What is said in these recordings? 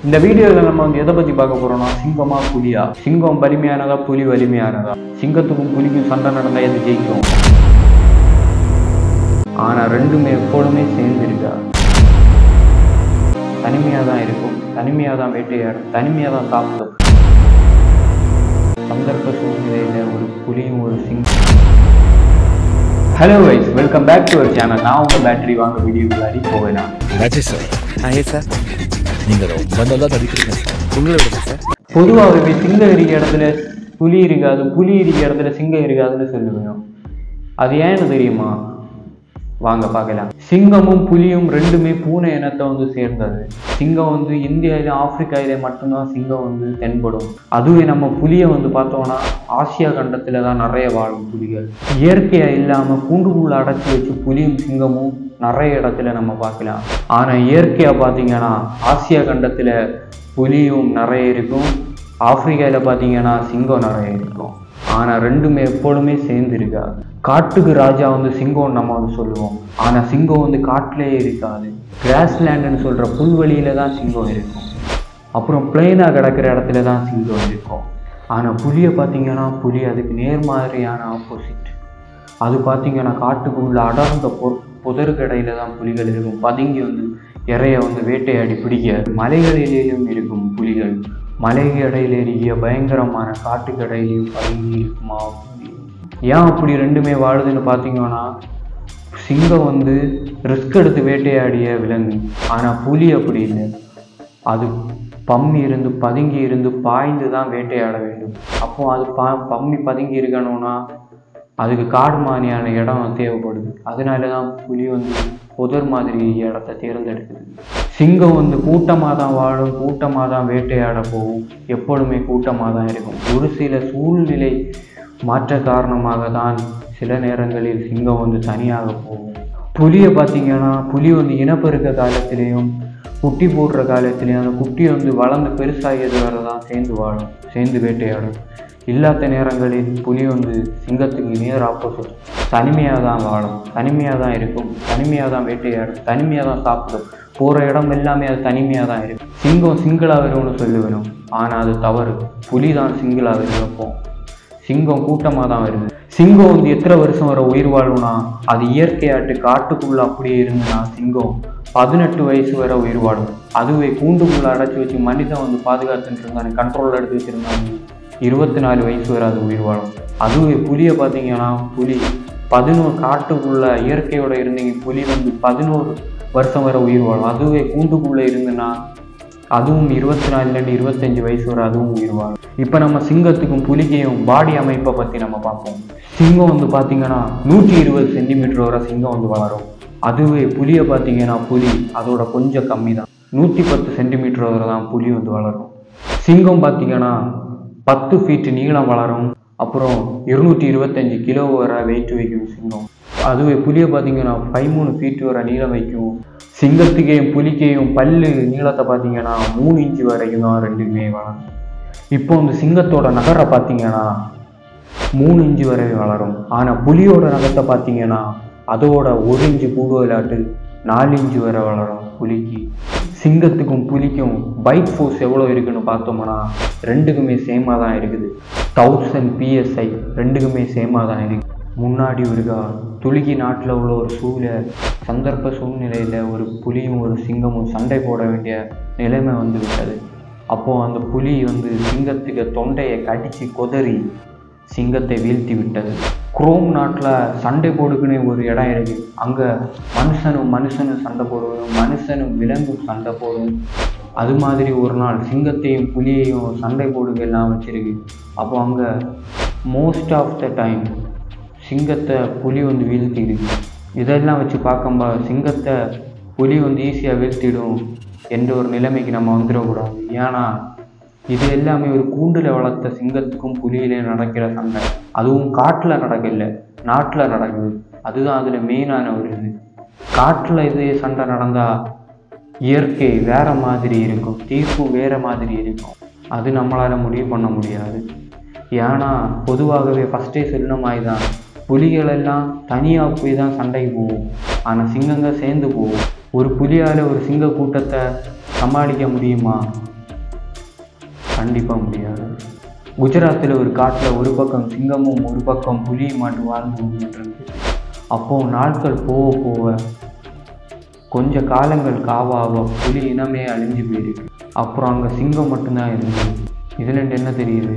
இந்த வீடியோவில் நம்ம எதை பற்றி பார்க்க போகிறோம்னா சிங்கமா புலியா, சிங்கம் வலிமையானதா புலி வலிமையானதா, சிங்கத்துக்கும் புலிக்கும் சண்டை நடந்தால் எது ஜெயிக்கும், ஆனால் ரெண்டுமே எப்பொழுதுமே சேர்ந்துருக்கா, தனிமையாக தான் இருக்கும், தனிமையாக தான் வேட்டையாடும், தனிமையாக தான் சாப்பிடும். சந்தர்ப்ப சூழ்நிலையில் ஒரு புலியும் ஒரு சிங்கம். Hello guys, welcome back to our channel. நான் உங்கள் பேட்டரி வாங்க வீடியோக்குள்ள அடி போவேனா சார். நீங்கள் ரொம்ப நல்லா தடிக்கிறீங்க சார். உங்களோட சார் பொதுவாகவே சிங்கம் இருக்க இடத்துல புலி இருக்காது, புலி இருக்க இடத்துல சிங்கம் இருக்காதுன்னு சொல்லுவேன். அது ஏன்னு தெரியுமா? வாங்க பார்க்கலாம். சிங்கமும் புலியும் ரெண்டுமே பூனை இனத்தை சேர்ந்தது. சிங்கம் இந்தியாவில ஆப்பிரிக்காவில மட்டும்தான் சிங்கம் தென்படும். அதுவே நம்ம புலியை பார்த்தோம்னா ஆசியா கண்டத்துல தான் நிறைய வாழும் புலிகள். இயற்கையா இல்லாம கூண்டுக்குள்ள அடைச்சி வச்சு புலியும் சிங்கமும் நிறைய இடத்துல நம்ம பார்க்கலாம். ஆனா இயற்கையா பார்த்தீங்கன்னா ஆசியா கண்டத்துல புலியும் நிறைய இருக்கும், ஆப்பிரிக்காவில பார்த்தீங்கன்னா சிங்கம் நிறைய இருக்கும். ஆனா ரெண்டுமே எப்பொழுதுமே சேர்ந்து இருக்காது. காட்டுக்கு ராஜா சிங்கம் நம்ம சொல்லுவோம், ஆனா சிங்கம் காட்டிலேயே இருக்காது. கிராஸ்லேண்டுன்னு சொல்ற புல்வெளியில தான் சிங்கம் இருக்கும். அப்புறம் பிளெயினா கிடக்கிற இடத்துல தான் சிங்கம் இருக்கும். ஆனா புலியை பார்த்தீங்கன்னா புலி அதுக்கு நேர்மாதிரியான ஆப்போசிட். அது பார்த்தீங்கன்னா காட்டுக்குள்ள அடர்ந்த புதற்கடையில தான் புலிகள் இருக்கும். பதுங்கி இறைய வேட்டையாடி பிடிக்க. மலைகளிலேயும் இருக்கும் புலிகள். மலைக்கு இடையில இருக்கிய பயங்கரமான காட்டுக்கடையிலையும் பதுங்கி இருக்குமா. ஏன் அப்படி ரெண்டுமே வாழுதுன்னு பார்த்தீங்கன்னா, சிங்கம் ரிஸ்க் எடுத்து வேட்டையாடிய விலங்கு, ஆனால் புலி அப்படி இல்லை. அது பம்மி இருந்து பதுங்கி இருந்து பாய்ந்து தான் வேட்டையாட வேண்டும். அப்போ அது பம்மி பதுங்கி இருக்கணும்னா அதுக்கு காடு மாதிரியான இடம் தேவைப்படுது. அதனால தான் புலி புதர் மாதிரி இடத்த தேர்ந்தெடுக்குது. சிங்கம் கூட்டமாக தான் வாழும், கூட்டமாக தான் வேட்டையாட போகும், எப்பொழுதுமே கூட்டமாக தான் இருக்கும். ஒரு சில சூழ்நிலை மாற்ற காரணமாக தான் சில நேரங்களில் சிங்கம் தனியாக போகும். புலியை பார்த்தீங்கன்னா புலி இனப்பெருக்க காலத்திலையும் குட்டி போடுற காலத்திலையும் அந்த குட்டி வளர்ந்து பெருசாகியது வரை தான் சேர்ந்து வாழும், சேர்ந்து வேட்டையாடும். இல்லாத நேரங்களில் புலி சிங்கத்துக்கு நேர் ஆப்போசிட். தனிமையாக தான் வாழும், தனிமையாக தான் இருக்கும், தனிமையாக தான் வேட்டையாடும், தனிமையாக தான் சாப்பிடும். போகிற இடம் எல்லாமே அது தனிமையாக தான் இருக்கும். சிங்கம் சிங்கிளாக வரும்னு சொல்லுவேணும், ஆனால் அது தவறு. புலி தான் சிங்கிளாக வருவோம், சிங்கம் கூட்டமாக தான் வருது. சிங்கம் எத்தனை வருஷம் வரை உயிர் வாழும்னா, அது இயற்கையாட்டு காட்டுக்குள்ள அப்படியே இருந்துன்னா சிங்கம் 18 வயசு வரை உயிர் வாழும். அதுவே கூண்டுக்குள்ள அடைச்சி வச்சு மனிதன் பாதுகாத்துட்டு இருந்தாங்க, கண்ட்ரோல் எடுத்து வச்சிருந்தாங்க, 24 வயசு வரை அது உயிர் வாழும். அதுவே புலியை பார்த்தீங்கன்னா புலி 11 காட்டுக்குள்ள இயற்கையோட இருந்தீங்க புலி 11 வருஷம் வரை உயிர் வாழும். அதுவே கூண்டுக்குள்ள இருந்துன்னா அதுவும் 24 25 வயசு வரை அதுவும் உயிர் வாழும். இப்போ நம்ம சிங்கத்துக்கும் புலிக்கையும் பாடி அமைப்பை பற்றி நம்ம பார்ப்போம். சிங்கம் பார்த்தீங்கன்னா 120 சென்டிமீட்டர் வரை சிங்கம் வளரும். அதுவே புலியை பார்த்தீங்கன்னா புலி அதோட கொஞ்சம் கம்மி தான், 110 சென்டிமீட்டர் வரை தான் புலி வளரும். சிங்கம் பார்த்தீங்கன்னா 10 ஃபீட் நீளம் வளரும். அப்புறம் 225 கிலோ வரை வெயிட் வைக்கும் சிங்கம். அதுவே புலியை பார்த்தீங்கன்னா 13 ஃபீட் வரை நீளம் வைக்கும். சிங்கத்துக்கையும் புலிக்கையும் பல்லு நீளத்தை பார்த்தீங்கன்னா 3 இன்ச்சு வரைக்கும் தான் ரெண்டுமே வளரும். இப்போ சிங்கத்தோட நகரை பார்த்தீங்கன்னா 3 இன்ச்சு வரை வளரும். ஆனால் புலியோட நகத்தை பார்த்தீங்கன்னா அதோட 1 இன்ச்சு கூடுதலாட்டு 4 இன்ச்சு வரை வளரும் புலிக்கு. சிங்கத்துக்கும் புலிக்கும் பைட் ஃபோர்ஸ் எவ்வளோ இருக்குன்னு பார்த்தோம்னா ரெண்டுக்குமே சேமாக தான் இருக்குது. 1000 PSI ரெண்டுக்குமே சேமாக தான் இருக்குது. முன்னாடி ஒரு துலுக்கி நாட்டில் உள்ள ஒரு சந்தர்ப்ப சூழ்நிலையில் ஒரு புலியும் ஒரு சிங்கமும் சண்டை போட வேண்டிய நிலைமை விட்டது. அப்போது அந்த புலி சிங்கத்துக்கு தொண்டையை கடித்து கொதறி சிங்கத்தை வீழ்த்தி விட்டது. குரோம் நாட்டில் சண்டை போடுக்குன்னு ஒரு இடம் இருக்குது. அங்கே மனுஷனும் சண்டை போடுவோம், மனுஷனும் விலங்கும் சண்டை போடும். அது மாதிரி ஒரு நாள் சிங்கத்தையும் புலியையும் சண்டை போடுங்க எல்லாம் வச்சிருக்கு. அப்போ அங்கே மோஸ்ட் ஆஃப் த டைம் சிங்கத்தை புலி வீழ்த்திடுது. இதெல்லாம் வச்சு பார்க்கும்போது சிங்கத்தை புலி ஈஸியாக வீழ்த்திடும் என்ற ஒரு நிலைமைக்கு நம்ம வந்துடக்கூடாது. ஏன்னா இது எல்லாமே ஒரு கூண்டில் வளர்த்த சிங்கத்துக்கும் புலியிலே நடக்கிற சண்டை. அதுவும் காட்டில் நடக்கல, நாட்டில் நடக்குது. அதுதான் அதில் மெயினான ஒரு இது. காட்டில் இதே சண்டை நடந்தால் இயற்கை வேற மாதிரி இருக்கும், தீர்ப்பு வேற மாதிரி இருக்கும். அது நம்மளால் முடிவு பண்ண முடியாது. ஏன்னா பொதுவாகவே ஃபஸ்ட்டே சொன்ன மாதிரி தான் புலிகள் எல்லாம் தனியாக போய் தான் சண்டைக்கு போகும், ஆனால் சிங்கங்கள் சேர்ந்து போகும். ஒரு புலியால் ஒரு சிங்க கூட்டத்தை சமாளிக்க முடியுமா? கண்டிப்பாக முடியாது. குஜராத்தில் ஒரு காட்டில் ஒரு பக்கம் சிங்கமும் ஒரு பக்கம் புலியும் மட்டும் வாழ்ந்து வந்துட்டுருக்கு. அப்போது நாட்கள் போக போக கொஞ்ச காலங்கள் காவாக புலி இனமே அழிஞ்சு போயிருக்கு. அப்புறம் அங்கே சிங்கம் மட்டும்தான் இருந்தது. இதில் என்ன தெரியுது?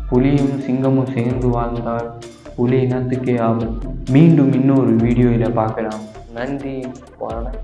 புலியும் சிங்கமும் சேர்ந்து வாழ்ந்தால் புலி இனத்துக்கே ஆபத்து. மீண்டும் இன்னொரு வீடியோவில் பார்க்கலாம். நன்றி, வணக்கம்.